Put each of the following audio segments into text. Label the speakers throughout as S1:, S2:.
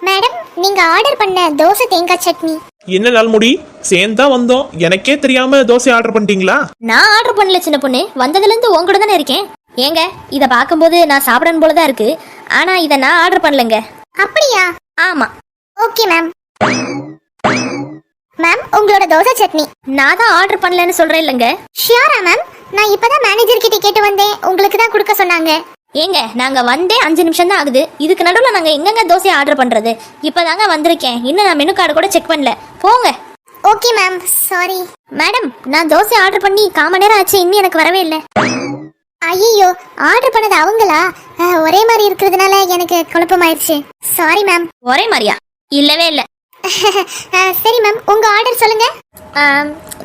S1: Madam, நீங்க order பண்ண தோசை தேங்காய் சட்னி.
S2: என்ன நாள்முடி சேர்ந்தா வந்தோம், எனக்கே தெரியாம தோசை ஆர்டர் பண்ணிட்டீங்களா?
S3: நான் ஆர்டர் பண்ணல சின்ன பொண்ணு, வந்ததுல இருந்து உன் கூட தானே இருக்கேன். ஏங்க இத பாக்கும்போது நான் சாப்பிடணும் போலதான் இருக்கு, ஆனா இத நான் ஆர்டர் பண்ணலங்க.
S1: அப்படியா?
S3: ஆமா.
S1: Okay ma'am. மேம், உங்களோட தோசை சட்னி.
S3: நான் தான் ஆர்டர் பண்ணலன்னு சொல்றேன் இல்லங்க.
S1: ஷியோரா மேம்? நான் இப்பதான் மேனேஜர் கிட்ட கேட்டு வந்தேன், உங்களுக்கு தான் கொடுக்க சொன்னாங்க.
S3: ஏங்க நாங்க வந்தே 5 நிமிஷம் தான் ஆகுது, இதுக்கு நடுவில் நாங்க எங்கங்க தோசை ஆர்டர் பண்றது? இப்பதாங்க வந்திருக்கேன், இன்னும் நான் மெனு கார்டு கூட செக் பண்ணல. போங்க.
S1: Okay ma'am, sorry.
S3: மேடம், நான் தோசை ஆர்டர் பண்ணி 1/4 மணி நேரம் ஆச்சு, இன்னும் எனக்கு வரவே இல்லை.
S1: ஐயோ, ஆர்டர் பண்ணது அவங்களா? ஒரே மாதிரி இருக்கிறதுனால எனக்கு குழப்பமாயிருச்சு. Sorry ma'am.
S3: ஒரே மாதிரியா? இல்லவே இல்ல.
S1: சரி மேம், உங்க ஆர்டர் சொல்லுங்க.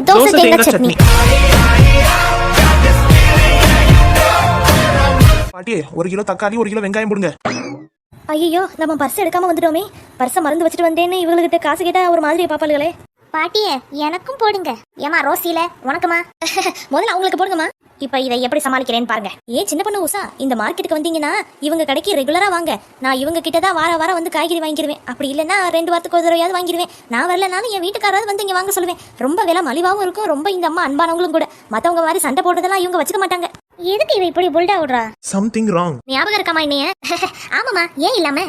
S3: தோசை தேங்காய் சட்னி.
S2: பாட்டியே, 1 கிலோ தக்காளி, 1 கிலோ வெங்காயம் போடுங்க.
S3: ஐயோ, நம்ம பர்ஸ் எடுக்காம வந்துட்டோமே. பர்ஸை மறந்து வச்சுட்டு வந்தேன்னு இவங்ககிட்ட காசு கேட்டா ஒரு மாதிரி பாப்பாளுகளே.
S1: பாட்டியே, எனக்கும் போடுங்க. ஏமா ரோசியில உனக்குமா?
S3: முதல்ல அவங்களுக்கு போடுங்கம்மா. இப்ப இதை எப்படி சமாளிக்கிறேன்னு பாருங்க. ஏன் சின்ன பொண்ணு உஷா, இந்த மார்க்கெட்டுக்கு வந்தீங்கன்னா இவங்க கடைக்கு ரெகுலரா வாங்க. நான் இவங்க கிட்ட தான் வாரம் வந்து காய்கறி வாங்கிடுவேன். அப்படி இல்லைன்னா 2 வாரத்துக்கு ஒரு தடவையாவது வாங்கிடுவேன். நான் வரலனாலும் என் வீட்டுக்காராவது வந்து இங்க வாங்க சொல்லுவேன். ரொம்ப விலை மலிவாகவும் இருக்கும், ரொம்ப இந்த அம்மா அன்பானவங்களும் கூட. மத்தவங்க மாதிரி சண்டை போடுறதெல்லாம் இவங்க வச்சுக்க மாட்டாங்க.
S1: எதுக்கு இவ இப்படி புல்டா விடுறா?
S2: Something wrong.
S3: ஞாபகம் இருக்காமா என்னைய? ஆமாமா, ஏன் இல்லாம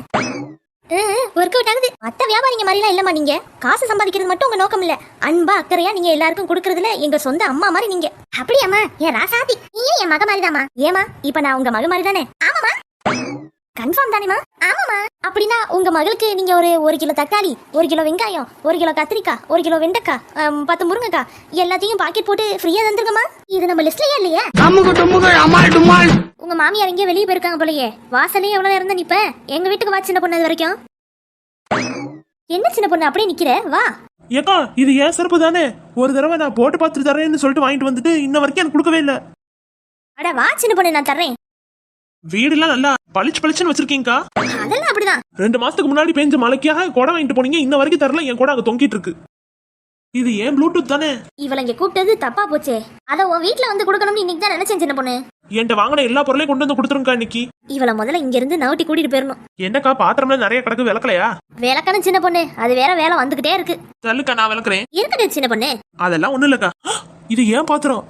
S3: ஒர்க் அவுட் ஆகுது. மத்த வியாபாரிங்க மாதிரிலாம் இல்லம்மா. நீங்க காசு சம்பாதிக்கிறது மட்டும் உங்க நோக்கம் இல்ல, அன்பா அக்கறையா நீங்க எல்லாருக்கும் கொடுக்கறதுல எங்க சொந்த அம்மா மாதிரி நீங்க.
S1: அப்படியாம்மா? என் ராசாதி, நீயும் என் மக மாதிரிதாம்மா.
S3: ஏமா, இப்ப நான் உங்க மக மாதிரி தானே?
S1: ஆமாமா.
S3: கன்ஃபார்ம் தானேமா?
S1: ஆமாமா.
S3: அப்படின்னா உங்க மகளுக்கு நீங்க ஒரு கிலோ தக்காளி, 1 கிலோ வெங்காயம், 1 கிலோ கத்திரிக்காய், 1 கிலோ வெண்டைக்காய், 10 முருங்கைக்காய் எல்லாத்தையும் பாக்கெட் போட்டு ஃப்ரீயா தந்துருங்கம்மா.
S1: இது நம்ம லிஸ்ட்லயே இல்லையா?
S3: உங்க மாமியார் எங்கேயோ வெளியே போயிருக்காங்க போலயே. வாசலே எவ்வளவு நேரம் தான் நிப்ப? எங்க வீட்டுக்கு வா சின்ன பொண்ணு. அது வரைக்கும் என்ன சின்ன பொண்ணு அப்படியே நிக்கிற? வா.
S2: ஏக்கா, இது ஏன் சிறப்பு தானே. ஒரு தடவை நான் போட்டு பார்த்துட்டு தரேன்னு சொல்லிட்டு வாங்கிட்டு வந்துட்டு இன்ன வரைக்கும் எனக்கு கொடுக்கவே இல்லை.
S3: அட வா சின்ன பொண்ணு, நான் தர்றேன்.
S2: வீடுலாம் நல்லா பளிச்சுன்னு வச்சிருக்கீங்கக்கா.
S3: அதெல்லாம் அப்படிதான்.
S2: 2 மாசத்துக்கு முன்னாடி பெஞ்ச மழைக்காக குடை வாங்கிட்டு போனீங்க, இன்ன வரைக்கும் தரல. என் கூட அங்க தொங்கிட்டு இருக்கு. இது ஏன் ப்ளூடூத் தானே?
S3: இவள இங்க கூப்பிட்டது தப்பா போச்சே. அத உன் வீட்டுல வந்து கொடுக்கணும்னு இன்னைக்கு தான் நினைச்சேன் சின்ன பொண்ணு.
S2: என்கிட்ட வாங்கின எல்லா பொருளையும் கொண்டு வந்து கொடுத்துருங்கக்கா இன்னைக்கு.
S3: இவள முதல்ல இங்க இருந்து நவுட்டி கூட்டிட்டு போயிடணும்.
S2: என்னக்கா, பாத்திரம்ல நிறைய கிடக்கு, விளக்கலையா?
S3: வேலைக்கான சின்ன பொண்ணு, அது வேற வேலை வந்துகிட்டே இருக்கு.
S2: தள்ளுக்கா, நான் விளக்குறேன்.
S3: இருக்குது சின்ன பொண்ணு.
S2: அதெல்லாம் ஒண்ணு இல்லக்கா. இது ஏன் பாத்திரம்?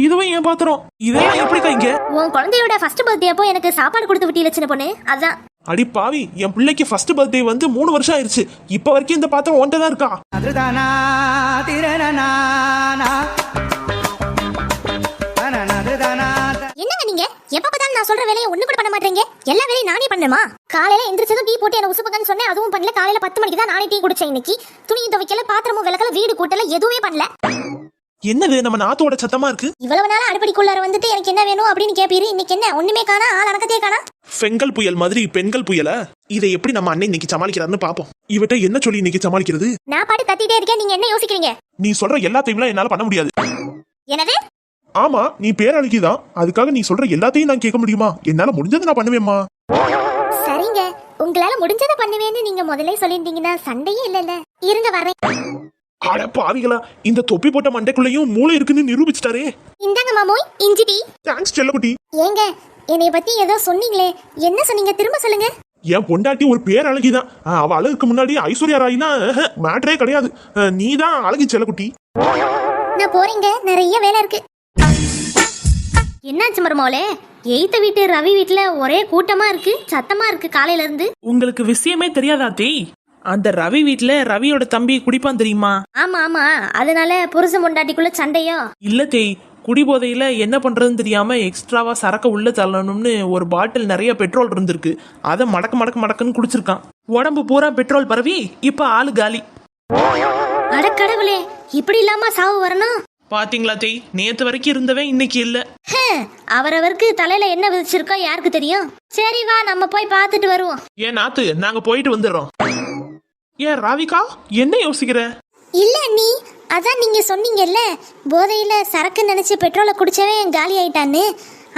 S2: இதுவும் ஏன் பாத்திரம்? இதெல்லாம் எப்படிக்கா இங்க?
S3: உன் குழந்தையோட ஃபர்ஸ்ட் பர்த்டே அப்போ எனக்கு சாப்பாடு கொடுத்து விட்டீல சின்ன பொண்ணு, அதான்.
S2: அடி பாவி, என் பிள்ளைக்கு ஃபர்ஸ்ட் பர்த்டே வந்து 3 வருஷம் ஆயிருச்சு. இப்ப வரைக்கும் இந்த பாத்திரம் ஒன்றை தான் இருக்கா?
S1: என்னங்க நீங்க எப்ப பார்த்தாலும் நான் சொல்ற வேலையை ஒண்ணு கூட பண்ண மாட்டீங்க. எல்லா வேலையும் நானே பண்ணணுமா? காலையில எந்திரிச்சதும் டீ போட்டு என்ன உசுப்பங்கன்னு சொன்னேன், அதுவும் பண்ணல. காலையில 10 மணிக்கு தான் நானே டீ குடிச்சேன். இன்னைக்கு துணியும் துவைக்கல, பாத்திரமும் விளக்கல, வீடு கூட்டல, எதுவுமே பண்ணல.
S2: என்னது நம்ம நாத்தோட சத்தமா இருக்கு?
S1: இவ்வளவு நாள் அடுப்படிக்குள்ளார வந்துட்டு எனக்கு என்ன வேணும் அப்படின்னு கேப்பீரு. இன்னைக்கு என்ன ஒண்ணுமே காணா, ஆள் அடக்கத்தே காணா.
S2: பெண்கள் புயல் மாதிரி பெண்கள் புயல. இதை எப்படி நம்ம அண்ணன் இன்னைக்கு சமாளிக்கிறாருன்னு பாப்போம். இவட்ட என்ன சொல்லி இன்னைக்கு சமாளிக்கிறது?
S1: நான் பாட்டு கத்திட்டே இருக்கேன், நீங்க என்ன யோசிக்கிறீங்க?
S2: நீ சொல்ற எல்லாத்தையும் என்னால பண்ண முடியாது.
S1: எனவே
S2: ஆமா, நீ பேரழகிதான், அதுக்காக நீ சொல்ற எல்லாத்தையும் நான் கேட்க முடியுமா? என்னால முடிஞ்சதை நான் பண்ணுவேம்மா.
S1: சரிங்க, உங்களால முடிஞ்சதை பண்ணுவேன்னு நீங்க முதல்ல சொல்லிருந்தீங்கன்னா சண்டையே இல்லல்ல. இருங்க வரேன்.
S2: அட பாவிகளா, இந்த தொப்பி போட்ட மண்டைக்குள்ளேயும் மூளை இருக்குன்னு நிரூபிச்சிட்டாரே.
S1: இந்தாங்க மாமோய், இஞ்சி டீ.
S2: தேங்க்ஸ் செல்லக்குட்டி.
S1: ஏங்க, என்னைய பத்தி ஏதோ சொன்னீங்களே, என்ன சொன்னீங்க? திரும்ப சொல்லுங்க.
S2: என் பொண்டாட்டி ஒரு பேரழகிதான். அவ அழகுக்கு முன்னாடி ஐஸ்வர்யா ராய்னா மேட்டரே கிடையாது. நீ தான் அழகி செல்லக்குட்டி.
S1: நான் போறேங்க, நிறைய வேலை இருக்கு.
S3: என்னாச்சு மருமோளே? எய்த்த வீட்டு ரவி வீட்டுல ஒரே கூட்டமா இருக்கு, சத்தமா இருக்கு காலையில இருந்து.
S4: உங்களுக்கு விஷயமே தெரியாதா தேய்? அந்த ரவி வீட்டுல ரவியோட தம்பி குடிப்பான் தெரியுமா?
S3: ஆமா ஆமா, அதனால புருஷன் பொண்டாட்டிக்குள்ள சண்டையோ?
S4: இல்ல தேய், குடிபோதையில என்ன பண்றதுன்னு தெரியாம எக்ஸ்ட்ராவா சரக்க உள்ள தள்ளணும்னு ஒரு பாட்டில் நிறைய பெட்ரோல் இருந்திருக்கு. அதை மடக்குன்னு குடிச்சிருக்கான். உடம்பு பூரா பெட்ரோல் பரவி இப்ப ஆளு காலி.
S3: அடக்கடவுளே, இப்படி இல்லாம சாவு வரணும்?
S4: பாத்தீங்களா தேய், நேத்து வரைக்கும் இருந்தவன் இன்னைக்கு இல்ல.
S3: அவரவருக்கு தலையில என்ன விதிச்சிருக்கோ யாருக்கு தெரியும். சரி வா, நம்ம போய் பார்த்துட்டு வருவோம்.
S2: ஏன் நாத்து, நாங்க போயிட்டு வந்துடுறோம். ஏன் ராவிகா, என்ன யோசிக்கிற?
S1: இல்ல நீ அதான் நீங்க சொன்னீங்கல்ல, போதையில சரக்கு நினைச்சு பெட்ரோலை குடிச்சவன் காலி ஆயிட்டான்னு.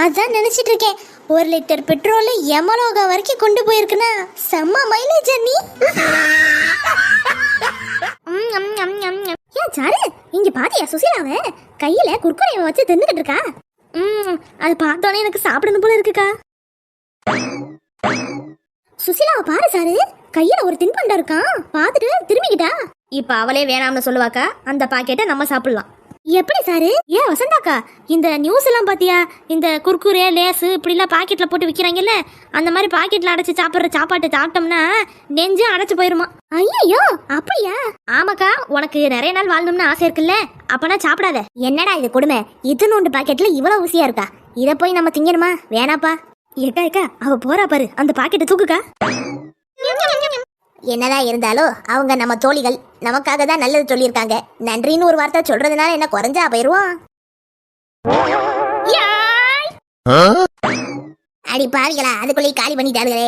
S1: அதான் நினைச்சிட்டு இருக்கேன். 1 லிட்டர் பெட்ரோல் யமலோகா வரைக்கும் கொண்டு போயிருக்குன்னா செம்ம மைலேஜ் நீ.
S3: ஏன் சாரு, இங்க பாத்தியா சுசீலாவ கையில குர்குரேவை வச்சு தின்னுகிட்டு இருக்கா? அது பார்த்தோன்னே எனக்கு சாப்பிடணும் போல இருக்குக்கா.
S1: சுசிலாவை பாரு சாரு, கையில ஒரு தின்பண்டம் இருக்கான், பார்த்துட்டு திரும்பிக்கிட்டா.
S3: இப்ப அவளே வேணாம்னு சொல்லுவாக்கா, அந்த பாக்கெட்டை நம்ம சாப்பிடலாம்.
S1: எப்படி சாரு?
S3: ஏன் வசந்தாக்கா, இந்த நியூஸ் எல்லாம் பாத்தியா? இந்த குர்குரே லேஸ் இப்படிலாம் பாக்கெட்ல போட்டு விக்கிறாங்கல்ல, அந்த மாதிரி பாக்கெட்ல அடைச்சு சாப்பிட்ற சாப்பாட்டை சாப்பிட்டோம்னா நெஞ்சு அடைச்சு போயிருமா.
S1: ஐயோ அப்படியா?
S3: ஆமாக்கா, உனக்கு நிறைய நாள் வாழணும்னு ஆசை இருக்குல்ல, அப்பனா சாப்பிடாத.
S1: என்னடா இது கொடுமை, இத்தனோண்டு பாக்கெட்ல இவ்வளவு ஊசியா இருக்கா? இத போய் நம்ம திங்கணுமா? வேணாப்பா.
S3: ஏக்கா அவ போறா பாரு, அந்த பாக்கெட்டை தூக்குக்கா.
S1: என்னதான் இருந்தாலும் அவங்க நம்ம தோழிகள், நமக்காக தான் நல்லது சொல்லியிருக்காங்க. நன்றின்னு ஒரு வார்த்தை சொல்றதுனால என்ன குறைஞ்சா போயிருவோம்? அடி பாவிகளா, அதுக்குள்ளே காலி பண்ணிட்டாளுகளே.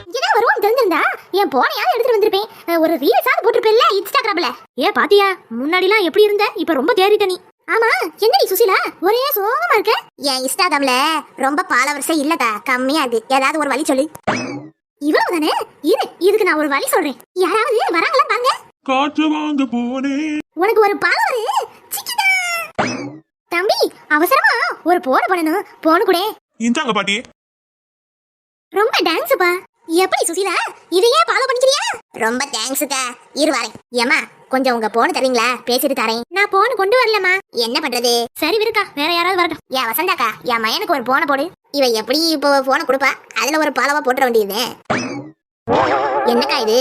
S1: இங்கதான் வருவோம் தெரிஞ்சிருந்தா என் போனையாவது எடுத்துட்டு வந்திருப்பேன். ஒரு ரீல்ஸாவது போட்டிருப்பேன்ல இன்ஸ்டாகிராம்ல.
S3: பாத்தியா, முன்னாடிலாம் எப்படி இருந்த, இப்ப ரொம்ப தேறிட்ட நீ.
S1: ஆமா, என்னடி சுசிலா ஒரே சோகமா இருக்க? என் இன்ஸ்டாகிராம்ல ரொம்ப ஃபாலோவர்ஸே இல்லக்கா, கம்மியா இருக்கு. ஏதாவது ஒரு வழி சொல்லு. இவ்வளவு தானே? இதுக்கு நான் ஒரு வழி சொல்றேன். யாராவது வராங்களா பாருங்க.
S2: காற்று வாங்க போனேன்.
S1: உனக்கு ஒரு ஃபாலோவர் சிக்கிட்டா. தம்பி அவசரமா ஒரு போன் பண்ணணும், போன் கூட.
S2: இந்தாங்க பாட்டி.
S1: ரொம்ப தேங்க்ஸ்ப்பா. எப்படி சுசிலா, இதையே ஃபாலோ பண்ணிக்கிறியா? ரொம்ப தேங்க்ஸ்க்கா, இரு வரேன். ஏமா கொஞ்சம் உங்க போன் தரீங்களா? பேசிட்டு தரேன். நான் போன் கொண்டு வரலமா. என்ன பண்றது?
S3: சரி விடுக்கா, வேற யாராவது வரட்டும்.
S1: ஏன் வசந்தாக்கா, என் மயனுக்கு ஒரு போனை போடு. இவ எப்படி இப்போ போனை கொடுப்பா? அதுல ஒரு பாலவா போட்டுற வேண்டியது. என்னக்கா இது?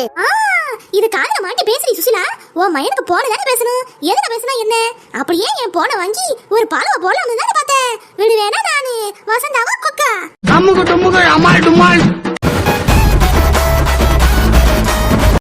S1: இது காதுல மாட்டி பேசுறீ சுசிலா. உன் மயனுக்கு போன தானே பேசணும், எதுல பேசினா என்ன? அப்படியே என் போனை வாங்கி ஒரு பாலவா போலாம்னு தானே பார்த்தேன். விடுவேனா நானு வசந்தாவா கொக்கா?
S5: அம்முக்கு டும்முக்கு அம்மாள் டும்மாள்.